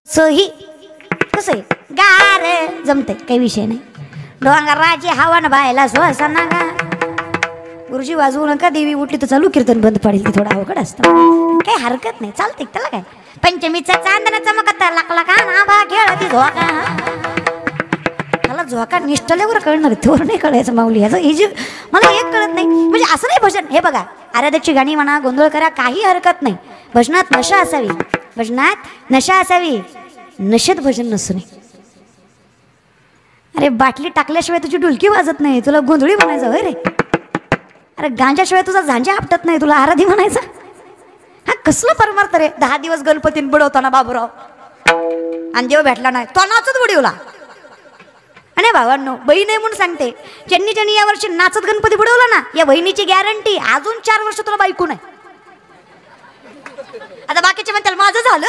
सही कसं आहे गार जमते, काही विषय नाही. डोंगराची हवा न बायला श्वासाना गा. गुरुजी वाजवू नका, देवी उठली तर चालू कीर्तन बंद पडेल, ती थोडं अवघड असतं, काही हरकत नाही, चालते त्याला काय. पंचमीचा चांदणा चमकत लागला का नाभा खेळती झोका. मला झोका निष्ठलेवर कळणार, थोर नाही कळायचं माऊली ह्याचं. हे जे मला एक कळत नाही, म्हणजे असं नाही भजन. हे बघा आराध्याची गाणी म्हणा, गोंधळ करा, काही हरकत नाही. भजनात नशा असावी, भजनात नशा असावी, नशेत भजन नसू नये. अरे बाटली टाकल्याशिवाय तुझी डुलकी वाजत नाही, तुला गोंधळी म्हणायचं होय रे. अरे गांजाशिवाय तुझा झांजा आपटत नाही, तुला आराधी म्हणायचं. हा कसलं परमार्थ रे. 10 दिवस गणपतीन बुडवताना बाबूराव आणि देव भेटला नाही, तो नाचत बुडवला. आणि भावांनो बहीण आहे म्हणून सांगते, ज्यांनी ज्यांनी या वर्षी नाचत गणपती बुडवला ना, या बहिणीची गॅरंटी अजून 4 वर्ष तुला बायको नाही. आता बाकीचे म्हणतात माझं झालं,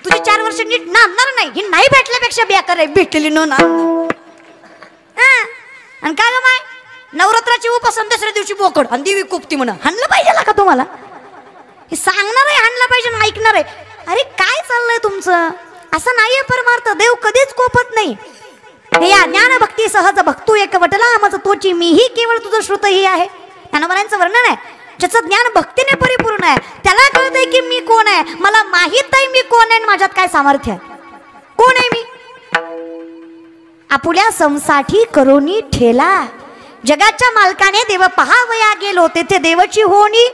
तुझी 4 वर्ष नीट नांदणार नाही. ही नाही भेटल्यापेक्षा बेकार आहे, भेटलेली न नांद. आणि काय ग माय, नवरात्राची उपासन दुसऱ्या दिवशी बोकड आणि देवी कोपती म्हणा. हाणलं पाहिजे का तुम्हाला? हे सांगणार आहे हाणलं पाहिजे ना ऐकणार आहे. अरे काय चाललंय तुमचं? असं नाहीये परमार्थ. देव कधीच कोपत नाही. हे या ज्ञान भक्ती सहज भक्तू एक वटला मज तोची मीही केवळ तुझं श्रुत ही आहे. ज्ञानवरांचं वर्णन आहे, ज्याचं ज्ञान भक्तीने परिपूर्ण आहे त्याला कळतंय की मी कोण आहे, मला माहित आहे मी कोण आहे, माझ्यात काय सामर्थ्य आहे. कोण आहे मी? आपुल्या समसाठी करोनी ठेला, जगाच्या मालकाने देव पहावया गेलो तेथे देवाची होणी.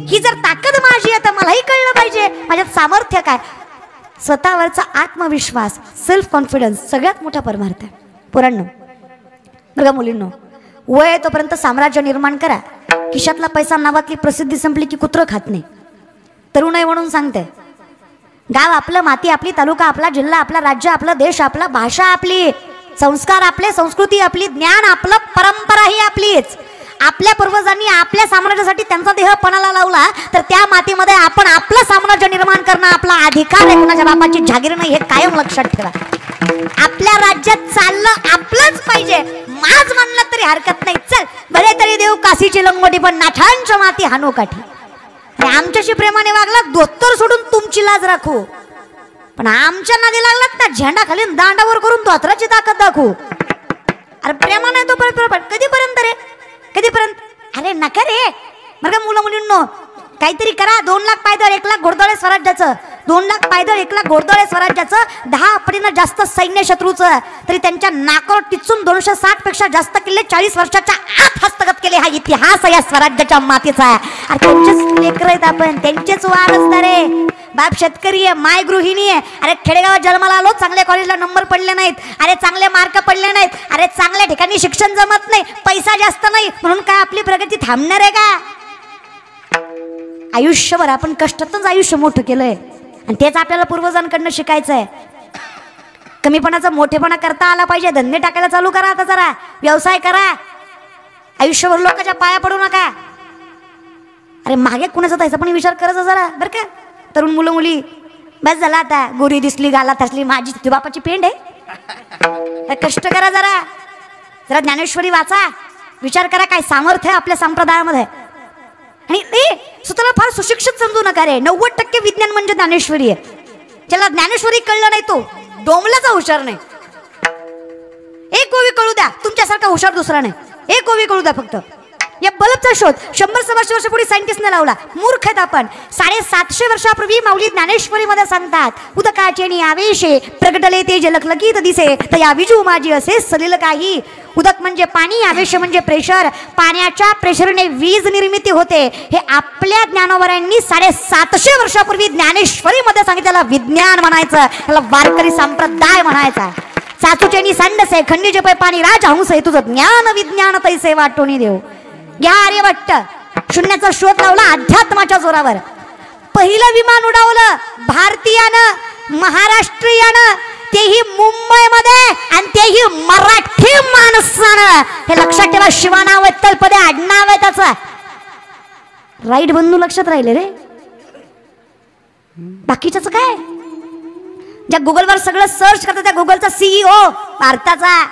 ही जर ताकद माझी आहे तर मलाही कळलं पाहिजे माझ्यात सामर्थ्य काय. स्वतःवरचा आत्मविश्वास, सेल्फ कॉन्फिडन्स सगळ्यात मोठा परमार्थ आहे. पोरांनो बघा मुलींनो, वय तोपर्यंत साम्राज्य निर्माण करा. खिशातला पैसा नावातली प्रसिद्धी संपली की कुत्र खात नाही. तरुण आहे म्हणून सांगते, गाव आपलं, माती आपली, तालुका आपला, जिल्हा आपला, राज्य आपलं, देश आपला, भाषा आपली, संस्कार आपले, संस्कृती आपली, ज्ञान आपलं, परंपरा ही आपलीच. आपल्या पूर्वजांनी आपल्या साम्राज्यासाठी त्यांचा देह पणाला लावला तर त्या मातीमध्ये आपण आपलं साम्राज्य निर्माण करणं आपला अधिकार आहे, कुणाच्या बापाची जागीर नाही. हे कायम लक्षात ठेवा. आपल्या राज्यात चाललं आपलंच पाहिजे, माझ म्हणलं तरी हरकत नाही. चल बरे तरी देऊ काशीची लंगोटी पण नाठांच्या माती हानू काठी. आमच्याशी प्रेमाने वागला दोत्तर सोडून तुमची लाज राखू, पण आमच्या नादी लागलात ना झेंडा खाली दांडावर करून दोतराची ताकद दाखवू. अरे प्रेमाने तो कधीपर्यंत रे, कधीपर्यंत? अरे नका रे. बरं मुलं मुलींनो काहीतरी करा. 2 लाख पायदळ 1 लाख घोडदळे स्वराज्याचं, 2 लाख पायदळ 1 लाख घोडदळे स्वराज्याचं, 10 पटीनं जास्त सैन्य शत्रूचं, तरी त्यांच्या नाकावर टिचून 260 पेक्षा जास्त किल्ले 40 वर्षाच्या आत हस्तगत केले. हा इतिहास या स्वराज्याच्या मातीचा आहे. अरे त्यांचेच लेकर आहेत आपण, त्यांचेच वारसदार आहे. बाप शेतकरी आहे, माय गृहिणी आहे. अरे खेडेगावात जन्माला आलो, चांगल्या कॉलेजला नंबर पडले नाहीत, अरे चांगले मार्क पडले नाहीत, अरे चांगल्या ठिकाणी शिक्षण जमत नाही, पैसा जास्त नाही म्हणून काय आपली प्रगती थांबणार आहे का? आयुष्यभर आपण कष्टातच आयुष्य मोठं केलंय आणि तेच आपल्याला पूर्वजांकडनं शिकायचं आहे. कमीपणाचा मोठेपणा करता आला पाहिजे. धंदे टाकायला चालू करा, आता जरा व्यवसाय करा. आयुष्यभर लोकांच्या पाया पडू नका. अरे मागे कुणाचा जायचा पण विचार करायचा जरा, बरं का तरुण मुलं मुली. बस झाला आता, गोरी दिसली गालात असली माझी तुझ्या बापाची पेंड आहे. कष्ट करा जरा, जरा ज्ञानेश्वरी वाचा, विचार करा काय सामर्थ्य आहे आपल्या संप्रदायामध्ये. आणि स्वतःला फार सुशिक्षित समजू नका रे. 90% विज्ञान म्हणजे ज्ञानेश्वरी आहे. ज्याला ज्ञानेश्वरी कळलं नाही तो डोंबल्याचा हुशार नाही. एक ओवी कळू द्या, तुमच्यासारखा हुशार दुसरा नाही. एक ओवी कळू द्या फक्त. या बल्बचा शोध 100-125 वर्षापूर्वी सायंटिस्टने लावला. मूर्ख आहेत आपण. 750 वर्षापूर्वी माऊली ज्ञानेश्वरी मध्ये सांगतात, उदकाचे आवेशे प्रगटले ते जलकलकीत दिसे तया विजू माझी असे सलिल काही. उदक म्हणजे पाणी, आवेश म्हणजे प्रेशर. पाण्याच्या प्रेशरने वीज निर्मिती होते. हे आपल्या ज्ञानोबरांनी 750 वर्षापूर्वी ज्ञानेश्वरी मध्ये सांगितलं. विज्ञान म्हणायचं, त्याला वारकरी संप्रदाय म्हणायचा. चाचूचेनी सांडसे खंडीचे पै पाणी राज हंस हे तुझं ज्ञान विज्ञान तैसे वाटोनी देव. घ्या आर्यभट्ट, शून्याचा शोध लावला अध्यात्माच्या जोरावर. पहिलं विमान उडवलं भारतीयानं, महाराष्ट्रीयानं, तेही मुंबईमध्ये आणि तेही मराठी माणसानं. हे लक्षात ठेवा. शिवानाव तलपदे आडनाव आहे त्याचं. राईट बंधू लक्षात राहिले रे. बाकीच्याच काय, ज्या गुगलवर सगळं सर्च करतात त्या गुगलचा CEO भारताचा.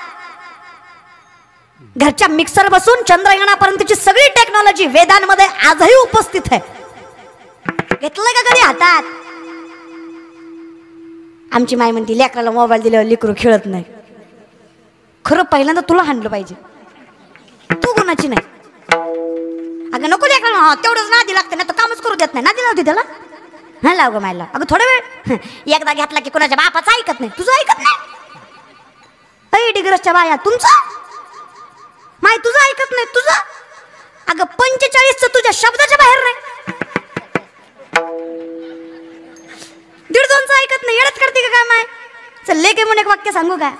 घरच्या मिक्सर बसून चंद्रयानापर्यंतची सगळी टेक्नॉलॉजी वेदांमध्ये आजही उपस्थित आहे. घेतलंय का कधी हातात? आमची माय म्हणती लेकराला मोबाईल दिल्यावर लेकरू खेळत नाही. खरं पहिल्यांदा तुला हाणलं पाहिजे, तू कोणाची नाही. अगं नको लेकराला तेवढंच नादी लागते ना, तर कामच करू देत नाही. नादी लावते त्याला, हा लाव ग मायला. अगं थोडा वेळ एकदा घेतला की कोणाच्या बापाचं ऐकत नाही, तुझं ऐकत नाही. ऐ डिग्रसच्या बाया, तुमचं माय तुझं ऐकत नाही तुझं. अगं 45 तुझ्या शब्दाच्या बाहेर नाही. 1.5-2 ऐकत नाही, येडत करते का काय माय. चल लेके म्हणून एक वाक्य सांगू का.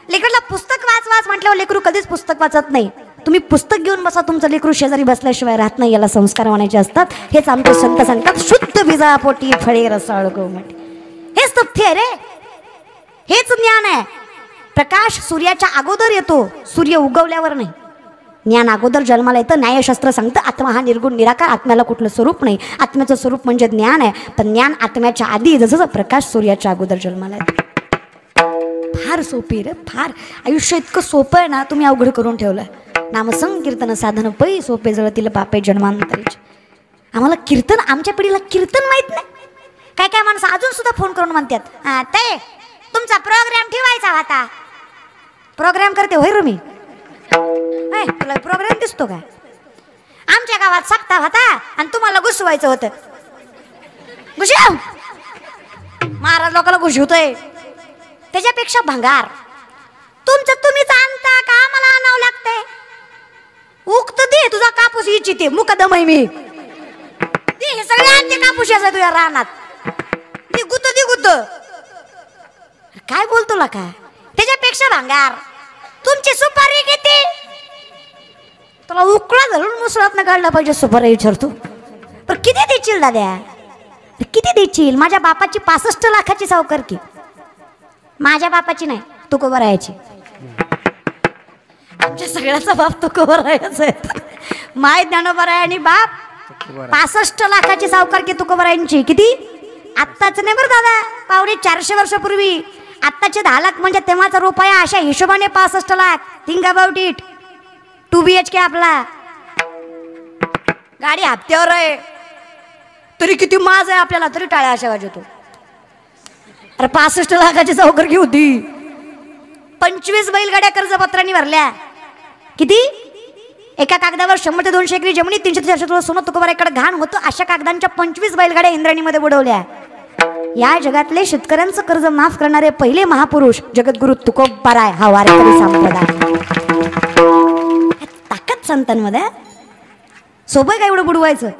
लेकरला पुस्तक वाच म्हटल्यावर लेकरू कधीच पुस्तक वाचत नाही. तुम्ही पुस्तक घेऊन बसा, तुमचं लेकरू शेजारी बसल्याशिवाय राहत नाही. याला संस्कार म्हणायचे असतात. हेच आमचे संत सांगतात, शुद्ध बीजापोटी फळे रसाळ गोमटी. हेच तथ्य आहे रे, हेच ज्ञान आहे. प्रकाश सूर्याच्या अगोदर येतो, सूर्य उगवल्यावर नाही. ज्ञान अगोदर जन्माला येतं. न्यायशास्त्र सांगतं आत्मा हा निर्गुण निराकार, आत्म्याला कुठलं स्वरूप नाही. आत्म्याचं स्वरूप म्हणजे ज्ञान आहे. पण ज्ञान आत्म्याच्या आधी, जसं प्रकाश सूर्याच्या अगोदर जन्माला येतं. फार सोपी रे, फार. आयुष्य इतकं सोपं आहे ना, तुम्ही अवघड करून ठेवलं. नामसंकीर्तन साधन पै सोपे जळतील पापे जन्मांतरीचे. आम्हाला कीर्तन, आमच्या पिढीला कीर्तन माहित नाही. काय काय माणसं अजून सुद्धा फोन करून म्हणतात, ते तुमचा प्रोग्राम ठेवायचा होता. प्रोग्राम करते होय रे मी, तुला प्रोग्राम दिसतो काय. आमच्या गावात सप्ता होता आणि तुम्हाला घुसवायचं होतं. घुसव महाराज लोकांना घुसवतोय. त्याच्यापेक्षा भंगार तुमचं तुम्हीच आणता का आम्हाला आणावं लागतंय. उक्त दे तुझा कापूस इच्छिते मुकदम आहे मी. हे सगळे आणते कापूस याचा तुझ्या रानात. ती गुत काय बोलतो ला काय. त्याच्यापेक्षा भंगार तुमची सुपारी किती. तुला उकळा धरून मुसळात काढला पाहिजे सुपारी विचारतो. पण किती देशील दाद्या, किती देशील. माझ्या बापाची 65 लाखाची सावकारकी. माझ्या बापाची नाही, तुकोबरायाची. आमच्या सगळ्याचा बाप तुकोबरायाचा आहे. माय ज्ञानोबराय आणि बाप 65 लाखाची सावकारकी तुकोबरायांची. किती आत्ताच नाही बरं दादा, पावणे 400 वर्षापूर्वी. आत्ताचे 10 लाख म्हणजे तेव्हाचा रुपया, अशा हिशोबाने 65 lakh. Think about it. 2 BHK आपला. गाडी हप्त्यावर आहे तरी किती माज आहे आपल्याला, तरी टाळ्या अशा वाजवतो. अरे 65 लाखाची सावकारकी होती. 25 बैलगाड्या कर्जपत्रांनी भरल्या. किती. एका कागदावर 100 ते 200 एकरी जमिनी, 300 ते 400 तुला सोनं तुकोबराकडे घाण होतं. अशा कागदांच्या 25 बैलगाड्या इंद्राणीमध्ये बुडवल्या. या जगातले शेतकऱ्यांचं कर्ज माफ करणारे पहिले महापुरुष जगद्गुरु तुकोबराय हा वारकरी संप्रदाय. ताकद संतांमध्ये. सोबत काय एवढं बुडवायचं.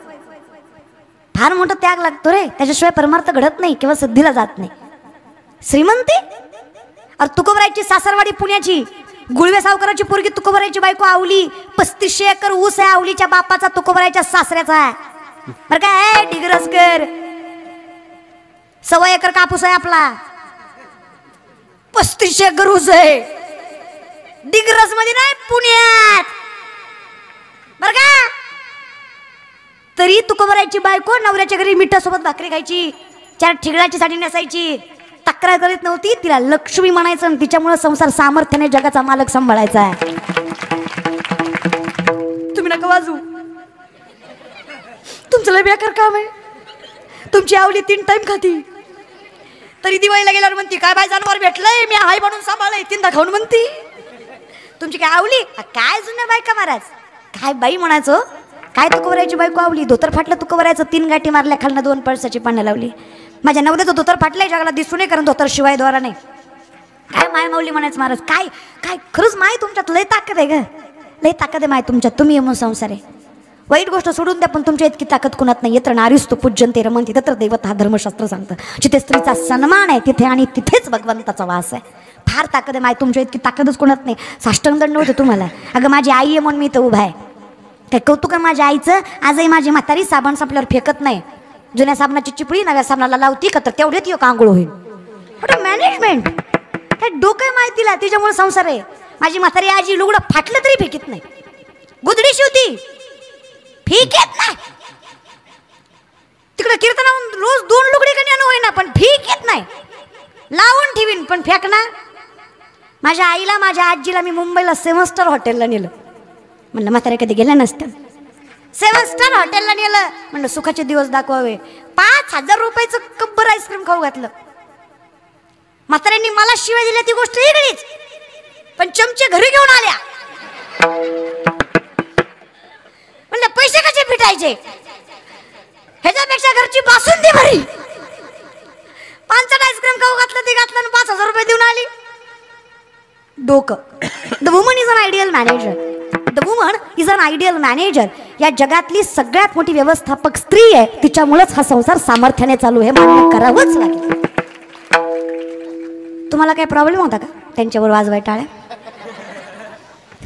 फार मोठा त्याग लागतो रे, त्याच्याशिवाय परमार्थ घडत नाही किंवा सिद्धीला जात नाही. श्रीमंती. अरे तुकोबरायची सासरवाडी पुण्याची. गुळवे सावकाराची पोरगी तुकोबरायची बायको आवली. 3500 एकर ऊस आहे आवलीच्या बापाचा, तुकोबरायच्या सासऱ्याचा आहे. बरं काय डिग्रसकर. 1.25 एकर कापूस आहे आपला. 3500 एकर ऊस आहे. डिग्रस मध्ये नाही, पुण्यात. बरं का. तरी तुकोबरायची बायको नवऱ्याच्या घरी मिठासोबत भाकरी खायची, 4 ठिगळाची साडी नेसायची, तक्रार करीत नव्हती. तिला लक्ष्मी म्हणायचं आणि तिच्यामुळे संसार सामर्थ्याने जगाचा मालक सांभाळायचा आहे. तुम्ही नका वाजू, तुमचं लय बेकार काम आहे. तुमची आवली 3 टाइम खाती, तरी दिवाळीला गेल्यावर म्हणती काय बाय जनावर भेटलंय मी हाय म्हणून सांभाळलंय. 3दा खाऊन म्हणती. तुमची काय आवली काय जुन्या बायका महाराज काय बाई म्हणायचो. काय तुकोबरायची बायको आवली. धोतर फाटलं तुकोबरायचं, 3 गाठी मारल्या, खालनं 2 पळसाची पानं लावली. माझ्या नवऱ्याचं धोतर फाटलंय, जगाला दिसू नये कारण धोतर शिवाय द्वारा नाही. काय माय माऊली म्हणायचं महाराज. काय काय खरंच माय तुमच्यात लय ताकद आहे ग, लय ताकद आहे माय तुमच्यात. तुम्ही यमून संसार आहे. वाईट गोष्ट सोडून द्या, पण तुमच्या इतकी ताकद कुणात नाही. येत्र नारीस्तु पूज्यन्ते रमन्ते तत्र दैवत हा धर्मशास्त्र सांगतं. जिथे स्त्रीचा सन्मान आहे तिथे आणि तिथेच भगवंताचा वास आहे. फार ताकद आहे माय तुमच्या इतकी ताकदच कुणात नाही. साष्टांग दंड होतं तुम्हाला. अगं माझी आई आहे म्हणून मी इथं उभा आहे. काय कौतुक आहे माझ्या आईचं. आजही माझी म्हातारी साबण संपल्यावर फेकत नाही. जुन्या साबणाची चिपळी नव्या साबणाला लावती का तर तेवढ्यात एक आंघोळ होईल. मॅनेजमेंट काय डोकं माहितीला. तिच्यामुळे संसार आहे. माझी म्हातारी आजी लुगडं फाटलं तरी फेकीत नाही. गुदडी शिवती फेकीत नाही. तिकडे कीर्तनाहून रोज 2 लुगडी कन्या होईना पण फेकीत नाही. लावून ठेवीन पण फेकणार. माझ्या आईला माझ्या आजीला मी मुंबईला 7 स्टार हॉटेलला नेलं. म्हणलं म्हातारे कधी गेल्या नसत्या. 7 स्टार हॉटेलला नेलं. म्हणलं सुखाचे दिवस दाखवावे. 5000 रुपयाचं कब्बर आईस्क्रीम खाऊ घातलं. म्हाताऱ्यांनी मला शिवाय दिल्या ती गोष्ट वेगळीच, पण चमचे घरी घेऊन आल्या. म्हणलं पैसे कसे फिटायचे, ह्याच्यापेक्षा घरची बासुंदी भरी. 5 आईस्क्रीम खाऊ घातलं, ते घातलं आणि 5,000 रुपये देऊन आली. डोकं. The woman is an ideal manager. The woman is an ideal manager. या जगातली सगळ्यात मोठी व्यवस्थापक स्त्री आहे. तिच्यामुळेच हा संसार सामर्थ्याने चालू आहे, मान्य करावंच लागेल. तुम्हाला काय प्रॉब्लेम होता का त्यांच्यावर वाजवाय टाळ्या?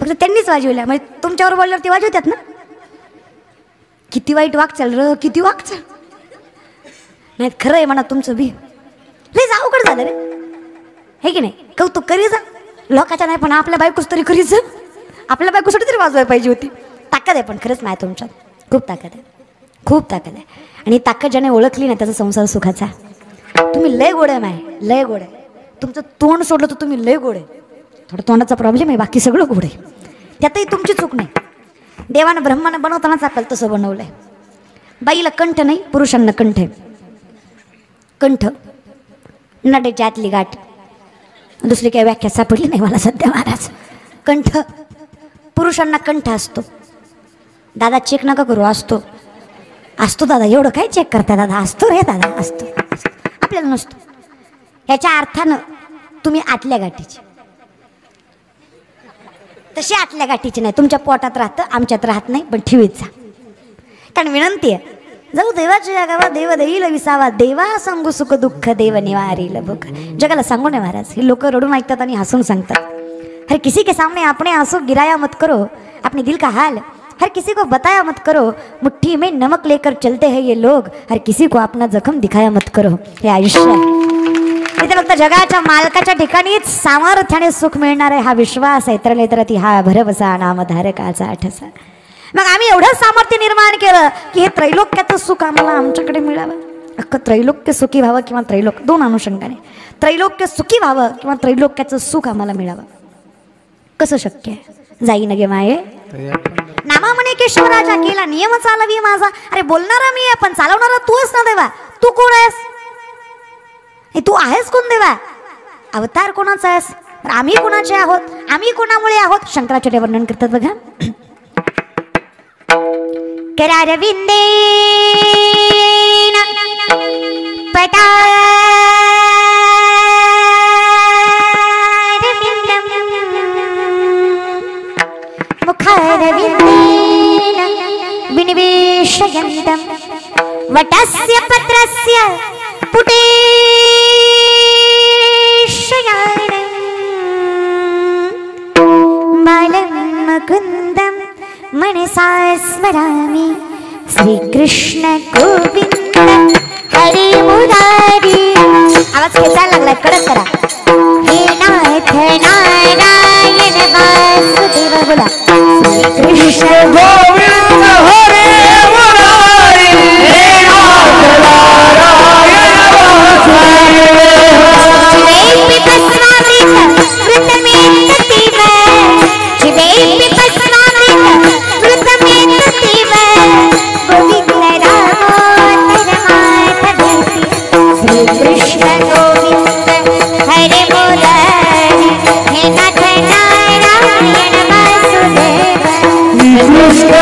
फक्त त्यांनीच वाजवल्या, म्हणजे तुमच्यावर बोलल्यावर ते वाजवतात ना. किती वाईट वागचाल र, किती वागचाल. नाही खरं आहे म्हणा तुमचं बी लय अवघड झालं रे, हे की नाही. कौतुक करी जा लोकांच्या, नाही पण आपल्या बायकोच तरी करीच जा. आपल्या बायकोसाठी तरी वाजवायला पाहिजे होती. ताकद आहे पण खरंच नाही तुमच्यात, खूप ताकद आहे, खूप ताकद आहे. आणि ताकद ज्याने ओळखली ना त्याचा संसार सुखाचा. तुम्ही लय गोड आहे माय, लय गोड आहे. तुमचं तोंड सोडलं तर तुम्ही लय गोड आहे. थोडं तोंडाचा प्रॉब्लेम आहे, बाकी सगळं गोड आहे. त्यातही तुमची चूक नाही. देवानं ब्रह्मानं बनवतानाच आपल्याला तसं बनवलंय. बाईला कंठ नाही, पुरुषांना कंठ आहे. कंठ नटेच्या आतली गाठ, दुसरी काही व्याख्या सापडली नाही मला सध्या महाराज. कंठ पुरुषांना कंठ असतो. दादा चेक नका करू, असतो असतो दादा. एवढं काय चेक करता दादा, असतो रे दादा, असतो. आपल्याला नसतो. ह्याच्या अर्थानं तुम्ही आतल्या गाठीची, तशी आतल्या गाठीची नाही. तुमच्या पोटात राहतं, आमच्यात राहत नाही, पण ठेवीत जा. कारण विनंती आहे, जाऊ देवाच्या गावा देव देईल विसावा, देवा सांगू सुख दुःख देव निवारील भूक. जगाला सांगू नये महाराज. हे लोक रडून ऐकतात आणि हसून सांगतात. हर किसी के सामने अपने आंसू गिराया मत करो, अपने दिल का हाल हर किसी को बताया मत करो, मुट्ठी में नमक लेकर चलते हैं ये लोग, हर किसी को अपना जखम दिखाया मत करो. हे आयुष्य आहे. इथे फक्त जगाच्या मालकाच्या ठिकाणीच सामर्थ्याने सुख मिळणार आहे, हा विश्वास आहे. तर नेत्रती हा भरवसा नामधारकाचा आठसा. मग आम्ही एवढं सामर्थ्य निर्माण केलं की हे त्रैलोक्याचं सुख आम्हाला आमच्याकडे मिळावं. अख्खं त्रैलोक्य सुखी व्हावं किंवा त्रैलोक, दोन अनुषंगाने. त्रैलोक्य सुखी व्हावं किंवा त्रैलोक्याचं सुख आम्हाला मिळावं. कसं शक्य आहे? जाईन गे माये नामा म्हणे केशवराजा, केला नियम चालवी माझा. अरे बोलणारा मी आहे, पण चालवणारा तूच ना देवा. तू कोण आहेस? तू आहेस कोण देवा? अवतार कोणाचा आहेस? आम्ही कोणाचे आहोत? आम्ही कोणामुळे आहोत? शंकराचार्य वर्णन करतात बघा. करारविंदे पटा विनिवेशयन्तं वटस्य पत्रस्य पुटेशयानं बालं मुकुन्दं मनसा स्मरामि, श्रीकृष्ण गोविंद हरे मुरारी. आवाज खेचायला लागलाय, कडक करा. हे नाथ नारायण वासुदेव बोला. श्रीकृष्ण गोविंद हरे मुरारी, हे नाथ नारायण वासुदेव. जिवेपि पस्मादित वृतमेततीव, जिवेपि पस्मादित वृतमेततीव, गोविंद रामो परमार्थवेति. श्रीकृष्ण गोविंद हरे मुरारी, हे नाथ नारायण वासुदेव. कृष्ण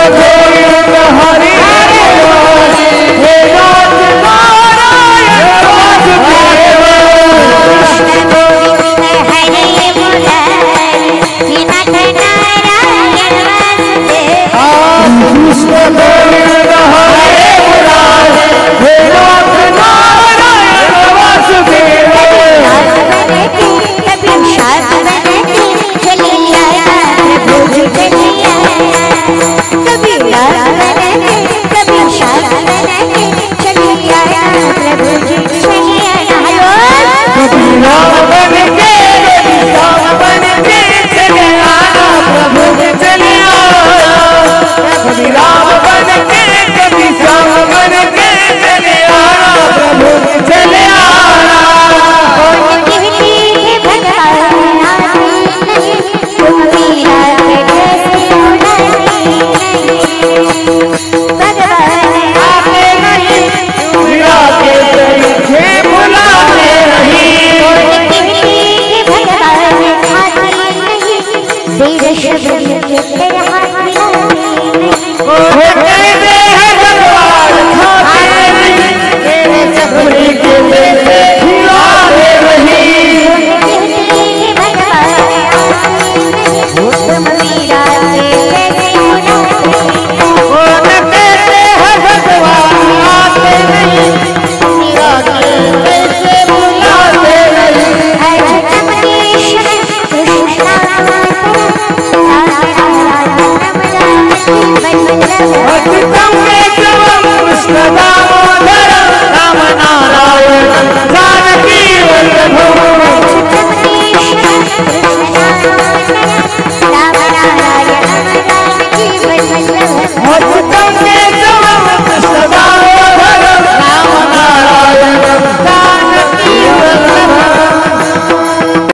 झाल्या अच्युत